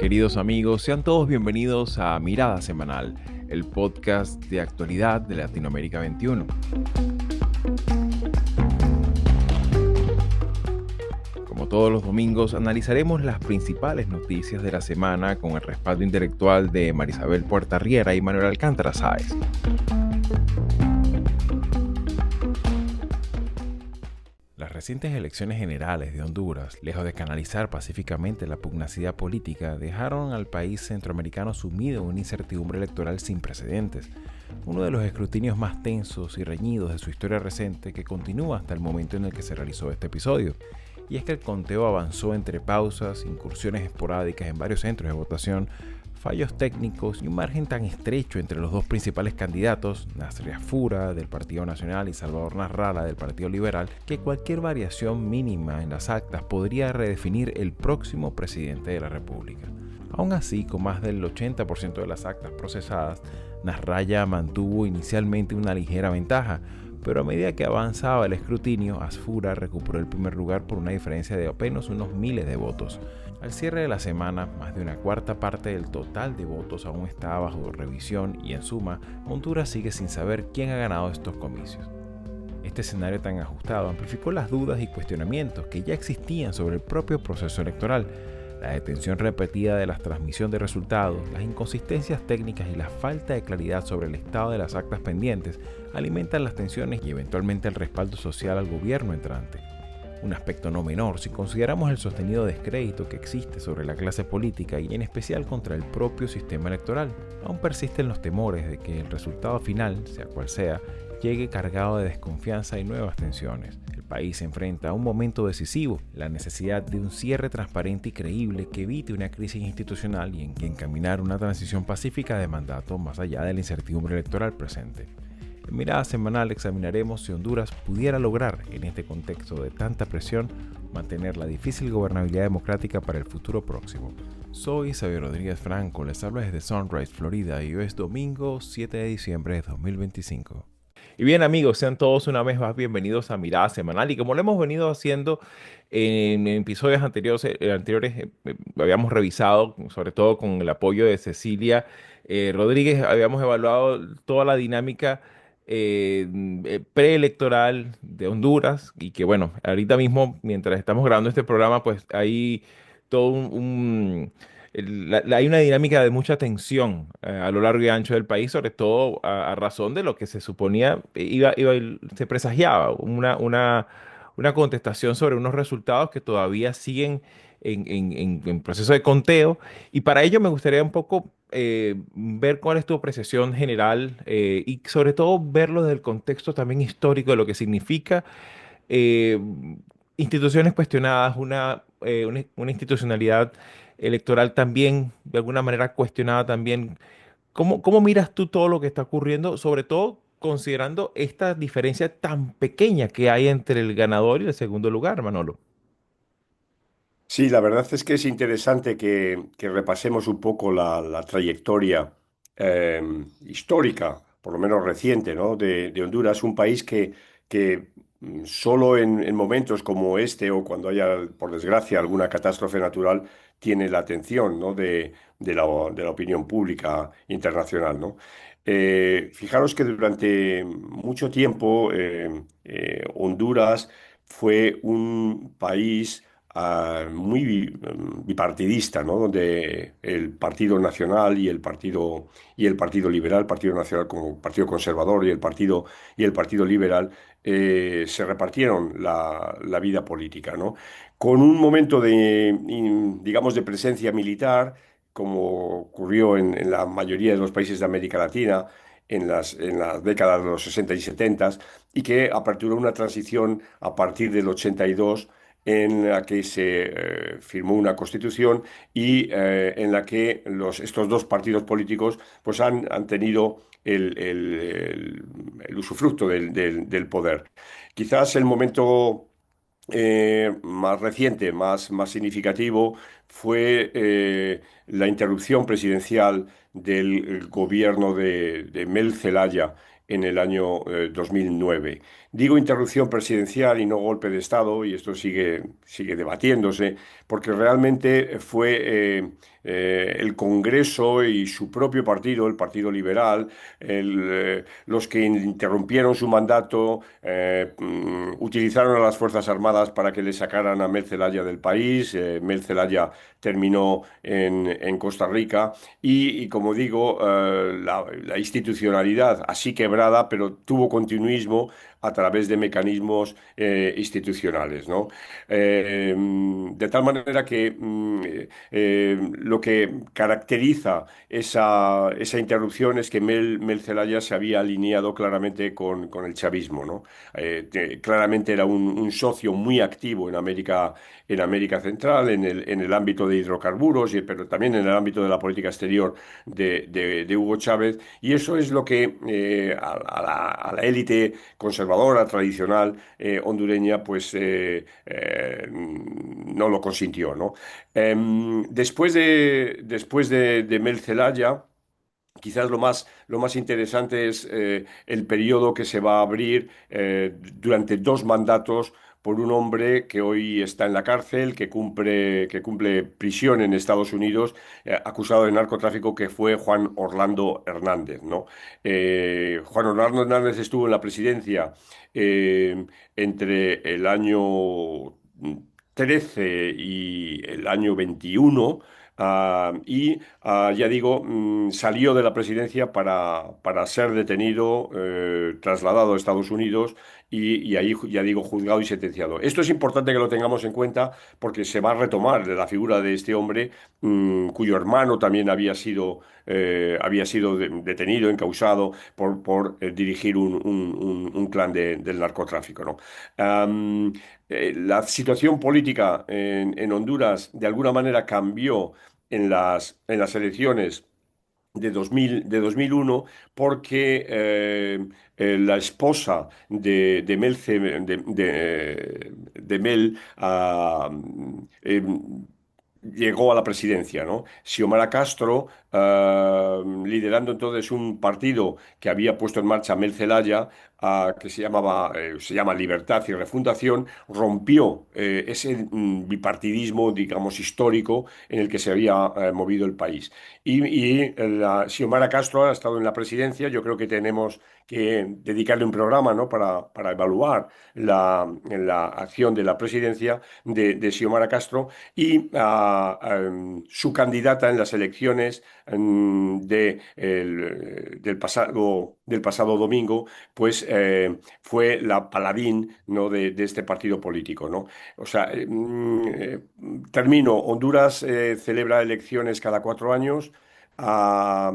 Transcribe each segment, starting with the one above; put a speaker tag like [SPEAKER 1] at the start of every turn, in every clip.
[SPEAKER 1] Queridos amigos, sean todos bienvenidos a Mirada Semanal, el podcast de actualidad de Latinoamérica 21. Como todos los domingos, analizaremos las principales noticias de la semana con el respaldo intelectual de Marisabel Puertarriera y Manuel Alcántara Sáez. Las recientes elecciones generales de Honduras, lejos de canalizar pacíficamente la pugnacidad política, dejaron al país centroamericano sumido en una incertidumbre electoral sin precedentes, uno de los escrutinios más tensos y reñidos de su historia reciente que continúa hasta el momento en el que se realizó este episodio. Y es que el conteo avanzó entre pausas, incursiones esporádicas en varios centros de votación, fallos técnicos y un margen tan estrecho entre los dos principales candidatos, Nasria Fura del Partido Nacional y Salvador Narrala del Partido Liberal, que cualquier variación mínima en las actas podría redefinir el próximo presidente de la República. Aún así, con más del 80% de las actas procesadas, Nasralla mantuvo inicialmente una ligera ventaja, pero a medida que avanzaba el escrutinio, Asfura recuperó el primer lugar por una diferencia de apenas unos miles de votos. Al cierre de la semana, más de una cuarta parte del total de votos aún está bajo revisión y en suma, Honduras sigue sin saber quién ha ganado estos comicios. Este escenario tan ajustado amplificó las dudas y cuestionamientos que ya existían sobre el propio proceso electoral. La detención repetida de la transmisión de resultados, las inconsistencias técnicas y la falta de claridad sobre el estado de las actas pendientes alimentan las tensiones y eventualmente el respaldo social al gobierno entrante. Un aspecto no menor si consideramos el sostenido descrédito que existe sobre la clase política y en especial contra el propio sistema electoral. Aún persisten los temores de que el resultado final, sea cual sea, llegue cargado de desconfianza y nuevas tensiones. El país se enfrenta a un momento decisivo, la necesidad de un cierre transparente y creíble que evite una crisis institucional y en que encaminar una transición pacífica de mandato más allá de la incertidumbre electoral presente. En Mirada Semanal examinaremos si Honduras pudiera lograr, en este contexto de tanta presión, mantener la difícil gobernabilidad democrática para el futuro próximo. Soy Xavier Rodríguez Franco, les hablo desde Sunrise, Florida, y hoy es domingo 7 de diciembre de 2025. Y bien amigos, sean todos una vez más bienvenidos a Mirada Semanal y como lo hemos venido haciendo en episodios anteriores, habíamos revisado, sobre todo con el apoyo de Cecilia Rodríguez, habíamos evaluado toda la dinámica preelectoral de Honduras y que bueno, ahorita mismo mientras estamos grabando este programa pues hay todo hay una dinámica de mucha tensión a lo largo y ancho del país, sobre todo a razón de lo que se suponía, se presagiaba una contestación sobre unos resultados que todavía siguen en proceso de conteo. Y para ello me gustaría un poco ver cuál es tu apreciación general y sobre todo verlo desde el contexto también histórico de lo que significa eh, instituciones cuestionadas, una institucionalidad electoral también, de alguna manera cuestionada también. ¿Cómo miras tú todo lo que está ocurriendo, sobre todo considerando esta diferencia tan pequeña que hay entre el ganador y el segundo lugar, Manolo?
[SPEAKER 2] Sí, la verdad es que es interesante que repasemos un poco la trayectoria eh, histórica, por lo menos reciente, ¿no? de Honduras, un país que solo en momentos como este o cuando haya, por desgracia, alguna catástrofe natural, tiene la atención, ¿no? de la opinión pública internacional, ¿no? Fijaros que durante mucho tiempo Honduras fue un país muy bipartidista, ¿no? Donde el Partido Nacional y el Partido Liberal, el Partido Nacional como Partido Conservador y el Partido Liberal se repartieron la vida política, ¿no? Con un momento digamos, de presencia militar, como ocurrió en la mayoría de los países de América Latina en las décadas de los 60 y 70, y que aperturó una transición a partir del 82 en la que se firmó una constitución y en la que estos dos partidos políticos pues han tenido el usufructo del poder. Quizás el momento más reciente, más significativo, fue la interrupción presidencial del gobierno de Mel Zelaya en el año 2009. Digo interrupción presidencial y no golpe de Estado, y esto sigue debatiéndose, porque realmente fue el Congreso y su propio partido, el Partido Liberal, los que interrumpieron su mandato, utilizaron a las Fuerzas Armadas para que le sacaran a Mel Zelaya del país. Mel Zelaya terminó en Costa Rica y, como digo, la institucionalidad así quebrada, pero tuvo continuismo a través de mecanismos institucionales, ¿no? De tal manera que lo que caracteriza esa interrupción es que Mel Zelaya se había alineado claramente con el chavismo, ¿no? Claramente era un socio muy activo en América Central, en el ámbito de hidrocarburos, pero también en el ámbito de la política exterior de Hugo Chávez, y eso es lo que a la élite conservadora, tradicional, hondureña, pues no lo consintió, ¿no? Después de Mel Zelaya, quizás lo más interesante es el periodo que se va a abrir durante 2 mandatos por un hombre que hoy está en la cárcel, que cumple prisión en Estados Unidos, acusado de narcotráfico, que fue Juan Orlando Hernández, ¿no? Juan Orlando Hernández estuvo en la presidencia entre el año 13 y el año 21. Ya digo, salió de la presidencia para ser detenido, trasladado a Estados Unidos y ahí, ya digo, juzgado y sentenciado. Esto es importante que lo tengamos en cuenta porque se va a retomar la figura de este hombre, cuyo hermano también había sido detenido, encausado por dirigir un clan del narcotráfico, ¿no? La situación política en Honduras de alguna manera cambió en las elecciones de 2001, porque la esposa de Mel, de Mel llegó a la presidencia, ¿no? Xiomara Castro, liderando entonces un partido que había puesto en marcha Mel Zelaya, que se llama Libertad y Refundación, rompió ese bipartidismo, digamos, histórico en el que se había movido el país. Xiomara Castro ha estado en la presidencia. Yo creo que tenemos que dedicarle un programa, ¿no? para evaluar la acción de la presidencia de Xiomara Castro, y su candidata en las elecciones del pasado domingo, pues fue la paladín, ¿no? de este partido político, ¿no? O sea, termino. Honduras celebra elecciones cada 4 años. Ah,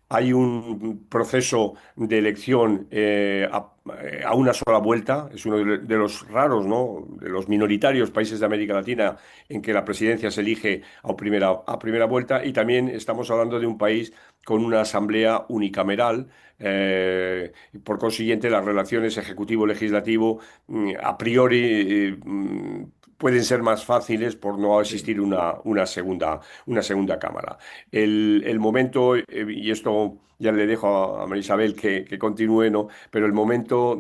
[SPEAKER 2] Hay un proceso de elección a una sola vuelta. Es uno de los raros, ¿no? De los minoritarios países de América Latina en que la presidencia se elige a primera vuelta, y también estamos hablando de un país con una asamblea unicameral. Y por consiguiente, las relaciones ejecutivo-legislativo, a priori, pueden ser más fáciles por no
[SPEAKER 1] Sí.
[SPEAKER 2] existir una segunda cámara. El momento, y esto ya le dejo a María Isabel que continúe, ¿no? Pero el momento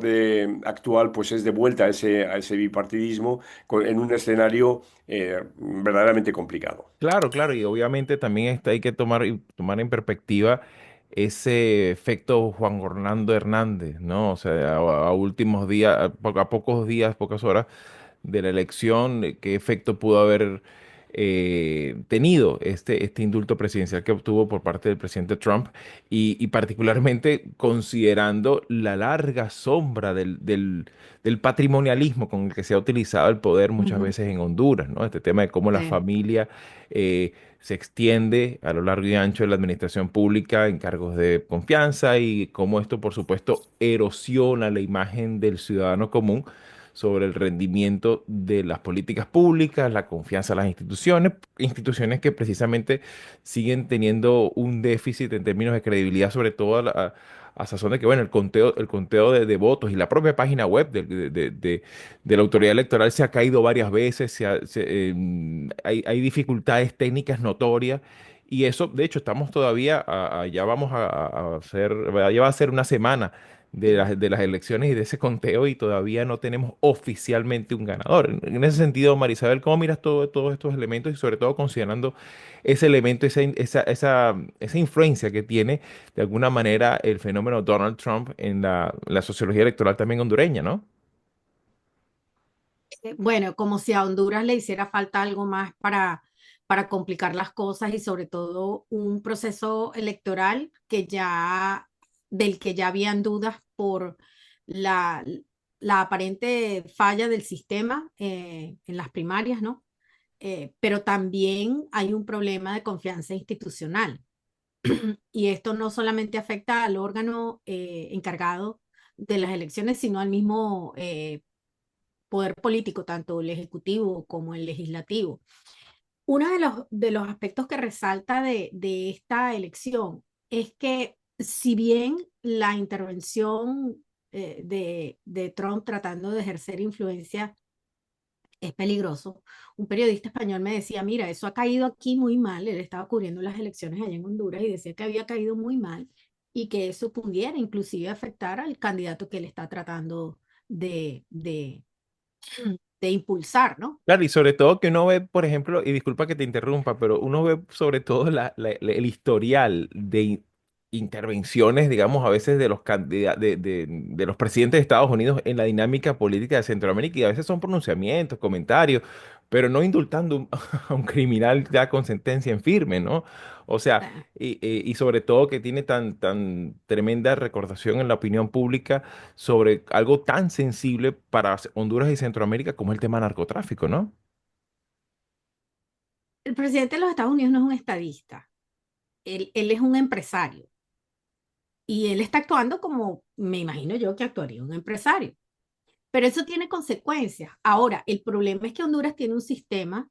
[SPEAKER 2] actual, pues, es de vuelta a ese bipartidismo, en un escenario verdaderamente complicado.
[SPEAKER 1] Claro, claro, y obviamente también hay que tomar en perspectiva ese efecto Juan Orlando Hernández, ¿no? O sea, a últimos días, a pocos días, pocas horas de la elección, qué efecto pudo haber tenido este indulto presidencial que obtuvo por parte del presidente Trump, y particularmente considerando la larga sombra del patrimonialismo con el que se ha utilizado el poder muchas
[SPEAKER 3] Ujú.
[SPEAKER 1] veces en Honduras, ¿no? Este tema de cómo la
[SPEAKER 3] Sí.
[SPEAKER 1] familia se extiende a lo largo y ancho de la administración pública en cargos de confianza, y cómo esto, por supuesto, erosiona la imagen del ciudadano común sobre el rendimiento de las políticas públicas, la confianza en las instituciones que precisamente siguen teniendo un déficit en términos de credibilidad, sobre todo a sazón de que, bueno, el conteo de votos y la propia página web de la autoridad electoral se ha caído varias veces. Hay dificultades técnicas notorias, Y eso, de hecho, estamos todavía, ya vamos a hacer, ya va a ser una semana de las elecciones y de ese conteo y todavía no tenemos oficialmente un ganador. En ese sentido, Marisabel, ¿cómo miras todos estos elementos y sobre todo considerando ese elemento, esa influencia que tiene de alguna manera el fenómeno Donald Trump en la sociología electoral también hondureña, ¿no?
[SPEAKER 3] Bueno, como si a Honduras le hiciera falta algo más para complicar las cosas y sobre todo un proceso electoral del que ya habían dudas por la, la aparente falla del sistema en las primarias, ¿no? Pero también hay un problema de confianza institucional. Y esto no solamente afecta al órgano encargado de las elecciones, sino al mismo poder político, tanto el ejecutivo como el legislativo. Uno de los aspectos que resalta de esta elección es que si bien la intervención de Trump tratando de ejercer influencia es peligroso, un periodista español me decía, mira, eso ha caído aquí muy mal, él estaba cubriendo las elecciones allá en Honduras y decía que había caído muy mal y que eso pudiera inclusive afectar al candidato que él está tratando de, de, de impulsar, ¿no?
[SPEAKER 1] Claro, y sobre todo que uno ve, por ejemplo, y disculpa que te interrumpa, pero uno ve sobre todo el historial de intervenciones, digamos, a veces de los de los presidentes de Estados Unidos en la dinámica política de Centroamérica, y a veces son pronunciamientos, comentarios, pero no indultando a un criminal ya con sentencia en firme, ¿no? O sea, y sobre todo que tiene tan tremenda recordación en la opinión pública sobre algo tan sensible para Honduras y Centroamérica como el tema narcotráfico, ¿no?
[SPEAKER 3] El presidente de los Estados Unidos no es un estadista, él es un empresario y él está actuando como me imagino yo que actuaría un empresario. Pero eso tiene consecuencias. Ahora, el problema es que Honduras tiene un sistema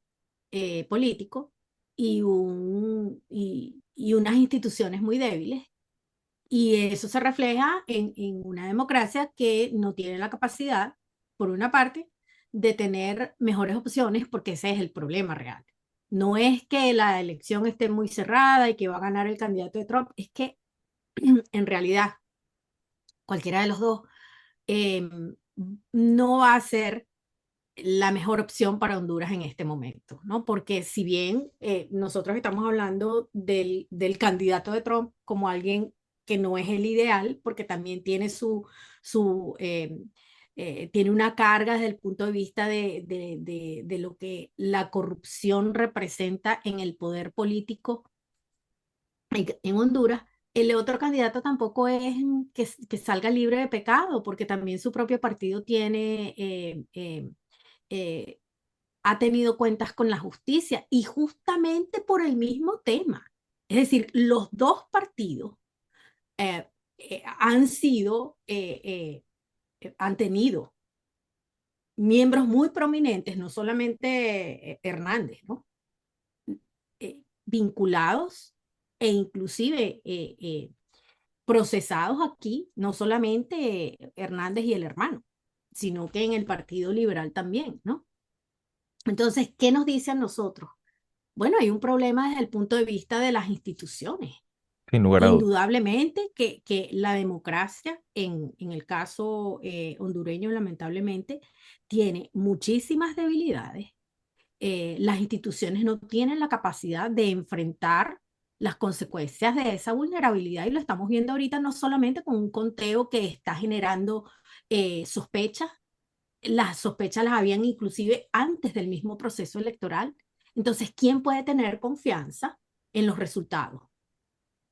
[SPEAKER 3] político y unas instituciones muy débiles, y eso se refleja en una democracia que no tiene la capacidad, por una parte, de tener mejores opciones, porque ese es el problema real. No es que la elección esté muy cerrada y que va a ganar el candidato de Trump, es que en realidad cualquiera de los dos eh, no va a ser la mejor opción para Honduras en este momento, ¿no? Porque si bien nosotros estamos hablando del candidato de Trump como alguien que no es el ideal, porque también tiene tiene una carga desde el punto de vista de lo que la corrupción representa en el poder político en Honduras. El otro candidato tampoco es que salga libre de pecado, porque también su propio partido tiene eh, ha tenido cuentas con la justicia y justamente por el mismo tema. Es decir, los dos partidos han han tenido miembros muy prominentes, no solamente Hernández, ¿no? Vinculados e inclusive procesados aquí, no solamente Hernández y el hermano, sino que en el Partido Liberal también, ¿no? Entonces, ¿qué nos dice a nosotros? Bueno, hay un problema desde el punto de vista de las instituciones.
[SPEAKER 1] Sin lugar a dudas.
[SPEAKER 3] Indudablemente que la democracia, en el caso hondureño, lamentablemente, tiene muchísimas debilidades. Las instituciones no tienen la capacidad de enfrentar las consecuencias de esa vulnerabilidad y lo estamos viendo ahorita no solamente con un conteo que está generando sospechas, las sospechas las habían inclusive antes del mismo proceso electoral. Entonces, ¿quién puede tener confianza en los resultados?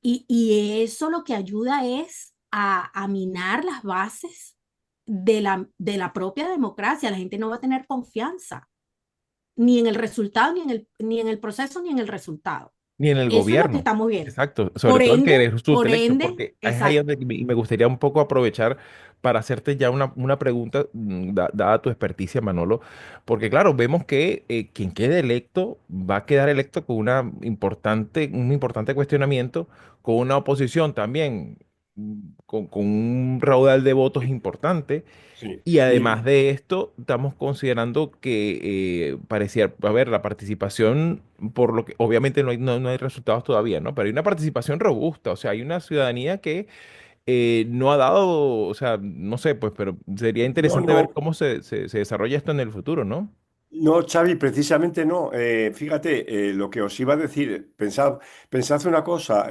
[SPEAKER 3] Y eso lo que ayuda es a minar las bases de la propia democracia. La gente no va a tener confianza ni en el resultado, ni en el proceso, ni en el resultado.
[SPEAKER 1] Ni en el
[SPEAKER 3] Eso es lo que
[SPEAKER 1] gobierno.
[SPEAKER 3] estamos viendo.
[SPEAKER 1] Exacto, sobre todo el que eres tú
[SPEAKER 3] Por
[SPEAKER 1] electo,
[SPEAKER 3] ende,
[SPEAKER 1] porque es ahí
[SPEAKER 3] exacto.
[SPEAKER 1] donde me gustaría un poco aprovechar para hacerte ya una pregunta, dada tu experticia, Manolo, porque claro, vemos que quien quede electo va a quedar electo con un importante cuestionamiento, con una oposición también con un raudal de votos importante.
[SPEAKER 2] Sí.
[SPEAKER 1] Y además
[SPEAKER 2] Y,
[SPEAKER 1] de esto, estamos considerando que parecía, a ver, la participación, por lo que obviamente no hay resultados todavía, ¿no? Pero hay una participación robusta, o sea, hay una ciudadanía que no ha dado, o sea, no sé, pues, pero sería
[SPEAKER 2] no,
[SPEAKER 1] interesante ver
[SPEAKER 2] no.
[SPEAKER 1] cómo se desarrolla esto en el futuro, ¿no?
[SPEAKER 2] No, Xavi, precisamente no. Fíjate, lo que os iba a decir, pensad una cosa,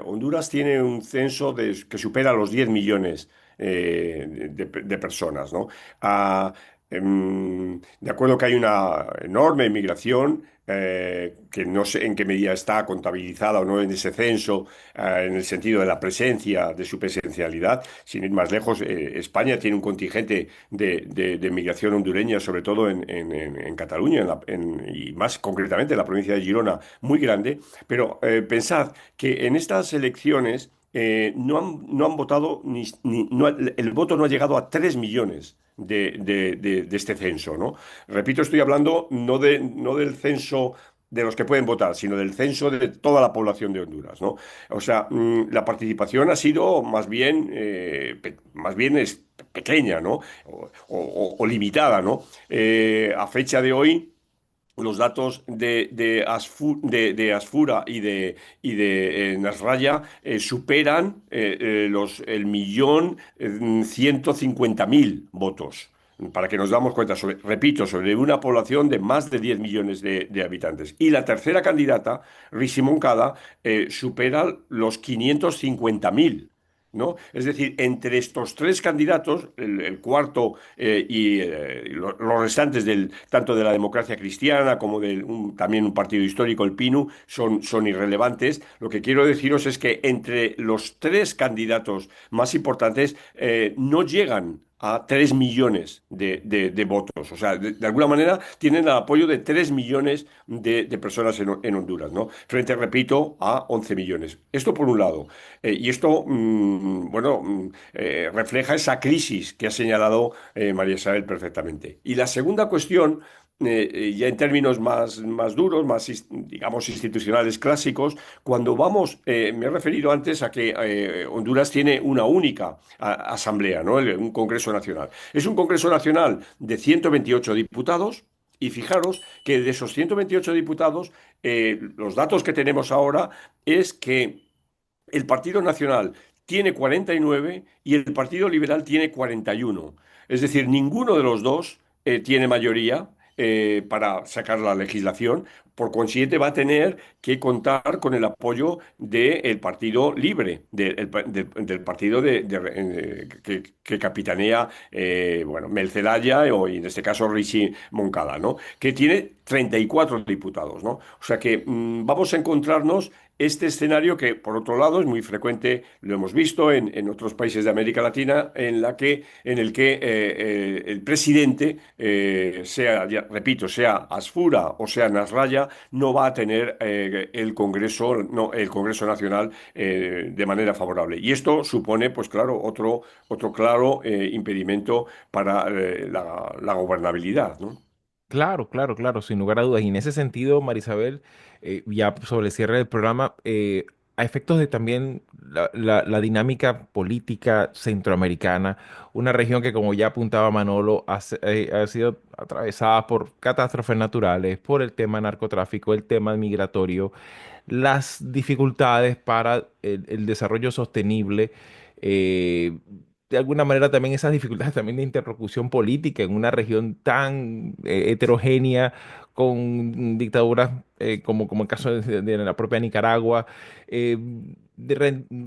[SPEAKER 2] Honduras tiene un censo que supera los 10 millones de personas, ¿no? Ah, de acuerdo que hay una enorme migración, que no sé en qué medida está contabilizada o no en ese censo, en el sentido de la presencia, de su presencialidad. Sin ir más lejos, España tiene un contingente de migración hondureña, sobre todo en Cataluña y más concretamente en la provincia de Girona, muy grande. Pero pensad que en estas elecciones no han votado, el voto no ha llegado a 3 millones de este censo, ¿no? Repito, estoy hablando no del censo de los que pueden votar, sino del censo de toda la población de Honduras, ¿no? O sea, la participación ha sido más bien es pequeña, ¿no? O limitada, ¿no? A fecha de hoy, los datos de Asfura y de Nasralla superan el 1.150.000 votos. Para que nos damos cuenta, repito, sobre una población de más de 10 millones de habitantes. Y la tercera candidata, Risi Moncada, supera los 550.000. ¿No? Es decir, entre estos tres candidatos, el cuarto los restantes tanto de la democracia cristiana como también un partido histórico, el PINU, son irrelevantes. Lo que quiero deciros es que entre los tres candidatos más importantes no llegan a 3 millones de votos. O sea, de alguna manera tienen el apoyo de 3 millones de personas en Honduras, ¿no? Frente, repito, a 11 millones. Esto por un lado. Y esto, bueno, refleja esa crisis que ha señalado María Isabel perfectamente. Y la segunda cuestión, ya en términos más duros, digamos, institucionales clásicos, cuando me he referido antes a que Honduras tiene una única asamblea, ¿no? Un Congreso Nacional. Es un Congreso Nacional de 128 diputados. Y fijaros que de esos 128 diputados, los datos que tenemos ahora es que el Partido Nacional tiene 49 y el Partido Liberal tiene 41. Es decir, ninguno de los dos tiene mayoría para sacar la legislación. Por consiguiente, va a tener que contar con el apoyo del Partido Libre, del partido que capitanea bueno, Mel Zelaya o, y en este caso, Rishi Moncada, ¿no? Que tiene 34 diputados, ¿no? O sea que vamos a encontrarnos este escenario que, por otro lado, es muy frecuente, lo hemos visto en otros países de América Latina, en el que el presidente, repito, sea Asfura o sea Nasralla, no va a tener el Congreso, no, el Congreso Nacional de manera favorable. Y esto supone, pues claro, otro claro impedimento para la gobernabilidad, ¿no?
[SPEAKER 1] Claro, claro, claro, sin lugar a dudas. Y en ese sentido, Marisabel, ya sobre el cierre del programa, a efectos de también la dinámica política centroamericana, una región que, como ya apuntaba Manolo, ha sido atravesada por catástrofes naturales, por el tema narcotráfico, el tema migratorio, las dificultades para el desarrollo sostenible, eh, de alguna manera también esas dificultades también de interlocución política en una región tan heterogénea, con dictaduras como el caso de la propia Nicaragua, eh,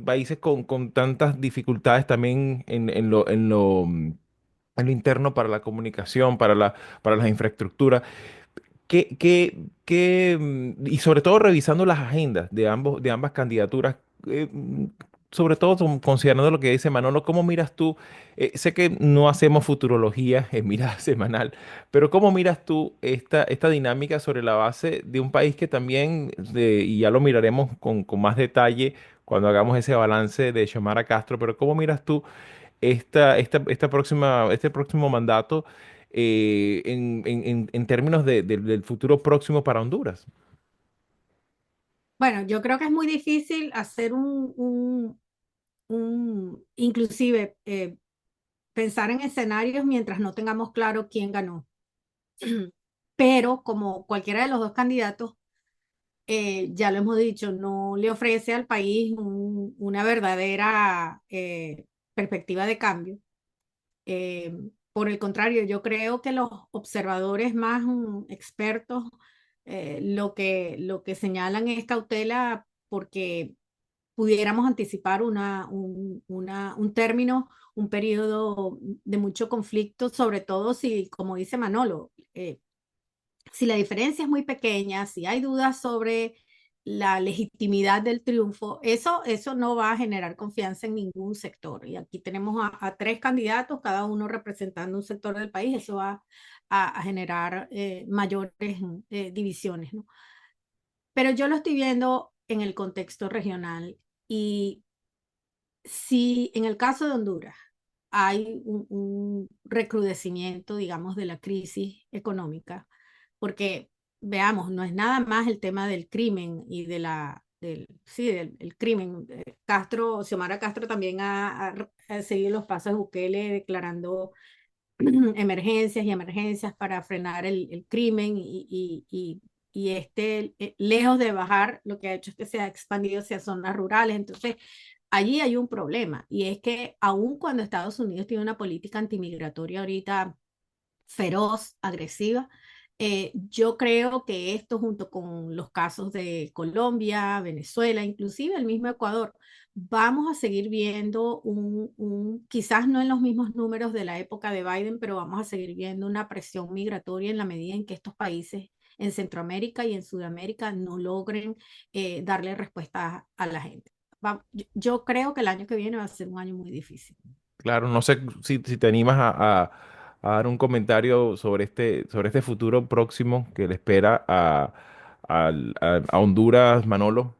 [SPEAKER 1] países con tantas dificultades también en lo interno para la comunicación, para las infraestructuras. Y sobre todo revisando las agendas de ambas candidaturas, sobre todo considerando lo que dice Manolo, ¿cómo miras tú? Sé que no hacemos futurología en mirada semanal, pero ¿cómo miras tú esta dinámica sobre la base de un país que también, y ya lo miraremos con más detalle cuando hagamos ese balance de Xiomara Castro, pero ¿cómo miras tú este próximo mandato en términos del futuro próximo para Honduras?
[SPEAKER 3] Bueno, yo creo que es muy difícil hacer inclusive pensar en escenarios mientras no tengamos claro quién ganó. Pero como cualquiera de los dos candidatos, ya lo hemos dicho, no le ofrece al país una verdadera perspectiva de cambio. Eh, por el contrario, yo creo que los observadores más expertos lo que señalan es cautela porque pudiéramos anticipar un término, un periodo de mucho conflicto, sobre todo si, como dice Manolo, si la diferencia es muy pequeña, si hay dudas sobre la legitimidad del triunfo, eso no va a generar confianza en ningún sector. Y aquí tenemos a tres candidatos, cada uno representando un sector del país, eso va a generar mayores divisiones, ¿no? Pero yo lo estoy viendo en el contexto regional y si en el caso de Honduras hay un recrudecimiento, digamos, de la crisis económica, porque veamos, no es nada más el tema del crimen y sí, del crimen. Xiomara Castro también ha seguido los pasos de Bukele declarando emergencias y emergencias para frenar el crimen y lejos de bajar, lo que ha hecho es que se ha expandido hacia zonas rurales. Entonces, allí hay un problema y es que aun cuando Estados Unidos tiene una política antimigratoria ahorita feroz, agresiva, yo creo que esto junto con los casos de Colombia, Venezuela, inclusive el mismo Ecuador, vamos a seguir viendo quizás no en los mismos números de la época de Biden, pero vamos a seguir viendo una presión migratoria en la medida en que estos países en Centroamérica y en Sudamérica no logren darle respuesta a la gente. Yo creo que el año que viene va a ser un año muy difícil.
[SPEAKER 1] Claro, no sé si te animas a dar un comentario sobre este futuro próximo que le espera a Honduras, Manolo.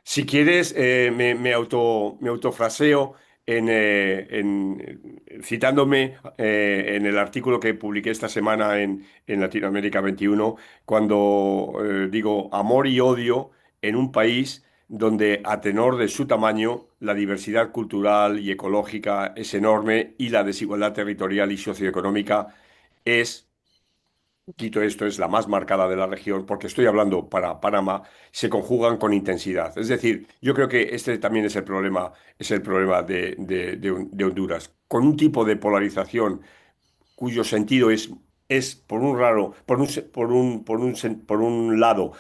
[SPEAKER 2] Si quieres, me autofraseo citándome en el artículo que publiqué esta semana en Latinoamérica 21, cuando digo amor y odio en un país donde, a tenor de su tamaño, la diversidad cultural y ecológica es enorme y la desigualdad territorial y socioeconómica es, Quito esto, es la más marcada de la región, porque estoy hablando para Panamá, se conjugan con intensidad. Es decir, yo creo que este también es el problema de Honduras, con un tipo de polarización cuyo sentido es por un raro, por un lado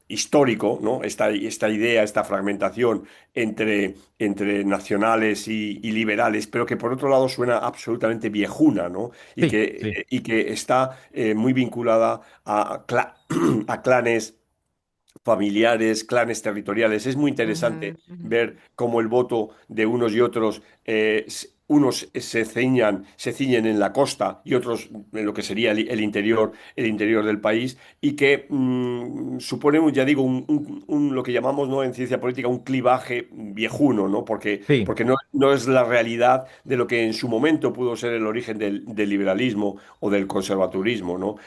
[SPEAKER 2] histórico, ¿no? Esta idea, esta fragmentación entre nacionales y liberales, pero que por otro lado suena absolutamente viejuna, ¿no?
[SPEAKER 1] Sí, sí.
[SPEAKER 2] Y que está muy vinculada a clanes familiares, clanes territoriales. Es muy interesante
[SPEAKER 3] Ujú, ujú.
[SPEAKER 2] ver cómo el voto de unos y otros, unos se ciñen en la costa y otros en lo que sería el interior del país, y que supone, ya digo, lo que llamamos, ¿no?, en ciencia política un clivaje viejuno, ¿no?
[SPEAKER 1] Sí.
[SPEAKER 2] Porque no es la realidad de lo que en su momento pudo ser el origen del liberalismo o del conservadurismo, ¿no?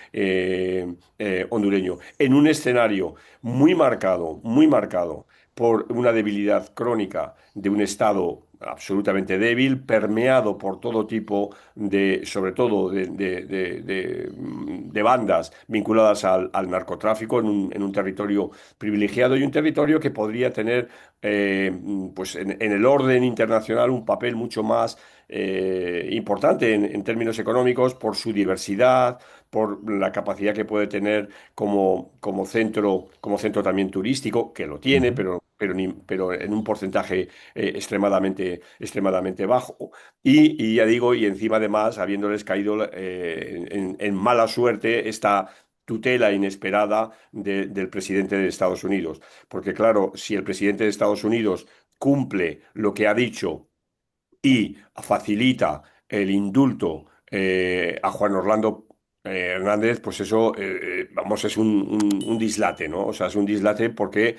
[SPEAKER 2] Hondureño. En un escenario muy marcado por una debilidad crónica de un Estado absolutamente débil, permeado por todo tipo sobre todo de bandas vinculadas al narcotráfico en un territorio privilegiado y un territorio que podría tener, pues en el orden internacional, un papel mucho más importante en términos económicos por su diversidad, por la capacidad que puede tener como centro también turístico, que lo tiene,
[SPEAKER 1] Ujú.
[SPEAKER 2] pero en un porcentaje extremadamente bajo. Y ya digo, y encima además, habiéndoles caído en mala suerte esta tutela inesperada del presidente de Estados Unidos. Porque claro, si el presidente de Estados Unidos cumple lo que ha dicho y facilita el indulto a Juan Orlando Hernández, pues eso, vamos, es un dislate, ¿no? O sea, es un dislate porque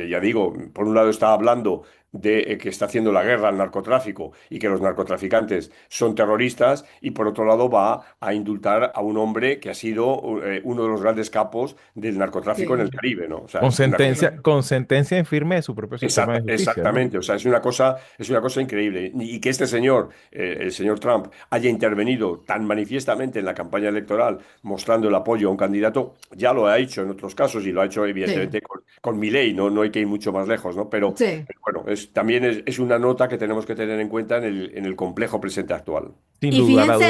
[SPEAKER 2] ya digo, por un lado está hablando que está haciendo la guerra al narcotráfico y que los narcotraficantes son terroristas, y por otro lado va a indultar a un hombre que ha sido uno de los grandes capos del narcotráfico en el
[SPEAKER 3] Sí,
[SPEAKER 2] Caribe, ¿no? O sea, es una cosa.
[SPEAKER 1] Con sentencia en firme de su propio sistema de justicia, ¿no?
[SPEAKER 2] Exactamente, o sea, es una cosa increíble. Y que este señor, el señor Trump, haya intervenido tan manifiestamente en la campaña electoral mostrando el apoyo a un candidato, ya lo ha hecho en otros casos y lo ha hecho
[SPEAKER 3] sí,
[SPEAKER 2] evidentemente con Milei, ¿no? No hay que ir mucho más lejos, ¿no?
[SPEAKER 3] sí.
[SPEAKER 2] Pero bueno, también es una nota que tenemos que tener en cuenta en el complejo presente actual.
[SPEAKER 1] Sin lugar a dudas.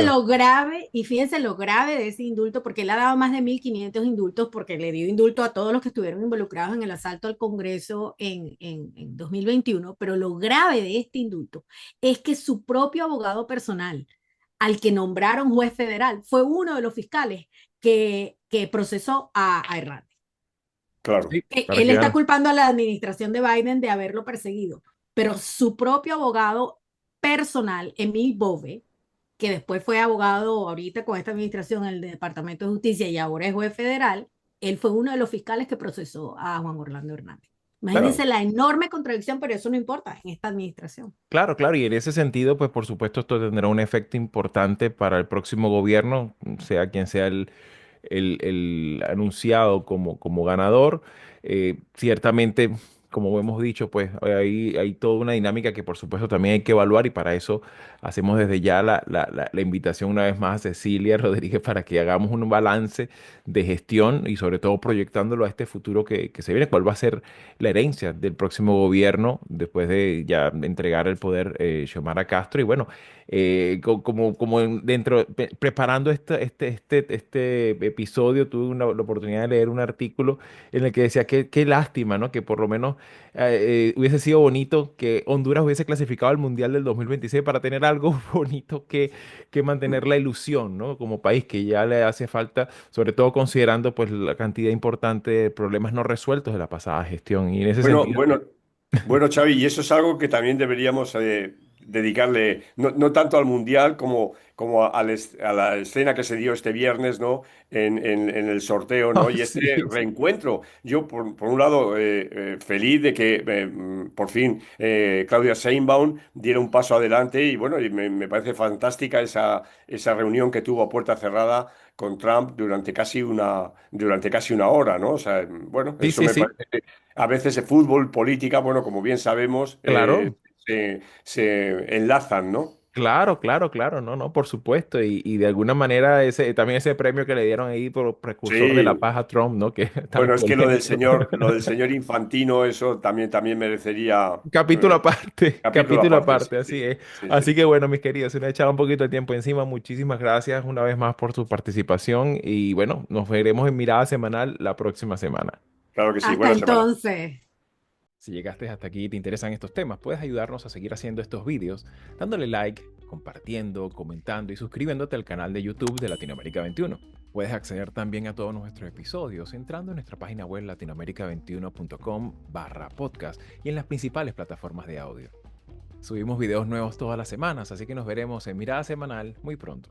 [SPEAKER 3] Y fíjense lo grave de ese indulto, porque él ha dado más de 1.500 indultos, porque le dio indulto a todos los que estuvieron involucrados en el asalto al Congreso en 2021, pero lo grave de este indulto es que su propio abogado personal, al que nombraron juez federal, fue uno de los fiscales que procesó a Hernández.
[SPEAKER 2] Claro.
[SPEAKER 1] Para
[SPEAKER 3] Él
[SPEAKER 1] que
[SPEAKER 3] está
[SPEAKER 1] vean.
[SPEAKER 3] culpando a la administración de Biden de haberlo perseguido, pero su propio abogado personal, Emil Bove, que después fue abogado ahorita con esta administración en el Departamento de Justicia y ahora es juez federal, él fue uno de los fiscales que procesó a Juan Orlando Hernández.
[SPEAKER 2] Claro.
[SPEAKER 3] Imagínense la enorme contradicción, pero eso no importa en esta administración.
[SPEAKER 1] Claro, claro, y en ese sentido, pues por supuesto esto tendrá un efecto importante para el próximo gobierno, sea quien sea el anunciado como ganador. Ciertamente, como hemos dicho, pues hay toda una dinámica que por supuesto también hay que evaluar, y para eso hacemos desde ya la invitación una vez más a Cecilia Rodríguez para que hagamos un balance de gestión y sobre todo proyectándolo a este futuro que se viene, cuál va a ser la herencia del próximo gobierno después de ya entregar el poder Xiomara Castro. Y bueno, preparando este episodio, tuve la oportunidad de leer un artículo en el que decía que qué lástima, ¿no? Que por lo menos hubiese sido bonito que Honduras hubiese clasificado al Mundial del 2026 para tener algo bonito que mantener la ilusión, ¿no? Como país que ya le hace falta, sobre todo considerando pues la cantidad importante de problemas no resueltos de la pasada gestión. Y en ese
[SPEAKER 2] Bueno,
[SPEAKER 1] sentido,
[SPEAKER 2] bueno, bueno, Xavi, y eso es algo que también deberíamos dedicarle, no tanto al Mundial como a la escena que se dio este viernes, ¿no? En el sorteo,
[SPEAKER 1] oh,
[SPEAKER 2] ¿no? Y este
[SPEAKER 1] sí,
[SPEAKER 2] reencuentro. Yo, por un lado, feliz de que por fin Claudia Sheinbaum diera un paso adelante, y bueno, y me parece fantástica esa reunión que tuvo a puerta cerrada con Trump durante casi una hora, ¿no? O sea, bueno,
[SPEAKER 1] sí,
[SPEAKER 2] eso
[SPEAKER 1] sí,
[SPEAKER 2] me
[SPEAKER 1] sí,
[SPEAKER 2] parece. A veces el fútbol, política, bueno, como bien sabemos,
[SPEAKER 1] claro.
[SPEAKER 2] se enlazan, ¿no?
[SPEAKER 1] Claro, claro, claro, no, no, por supuesto. Y de alguna manera también ese premio que le dieron ahí por precursor de la
[SPEAKER 2] Sí.
[SPEAKER 1] paz a Trump, ¿no? Que es tan
[SPEAKER 2] Bueno, es que
[SPEAKER 1] polémico.
[SPEAKER 2] lo del señor Infantino, eso también merecería
[SPEAKER 1] Capítulo aparte,
[SPEAKER 2] capítulo
[SPEAKER 1] capítulo
[SPEAKER 2] aparte. Sí,
[SPEAKER 1] aparte,
[SPEAKER 2] sí,
[SPEAKER 1] así es.
[SPEAKER 2] sí,
[SPEAKER 1] Así
[SPEAKER 2] sí.
[SPEAKER 1] que bueno, mis queridos, se nos ha echado un poquito de tiempo encima. Muchísimas gracias una vez más por su participación y bueno, nos veremos en Mirada Semanal la próxima semana.
[SPEAKER 2] Claro que sí.
[SPEAKER 3] Hasta
[SPEAKER 2] Buena semana.
[SPEAKER 3] entonces.
[SPEAKER 1] Si llegaste hasta aquí y te interesan estos temas, puedes ayudarnos a seguir haciendo estos vídeos dándole like, compartiendo, comentando y suscribiéndote al canal de YouTube de Latinoamérica 21. Puedes acceder también a todos nuestros episodios entrando en nuestra página web latinoamerica21.com/podcast y en las principales plataformas de audio. Subimos videos nuevos todas las semanas, así que nos veremos en Mirada Semanal muy pronto.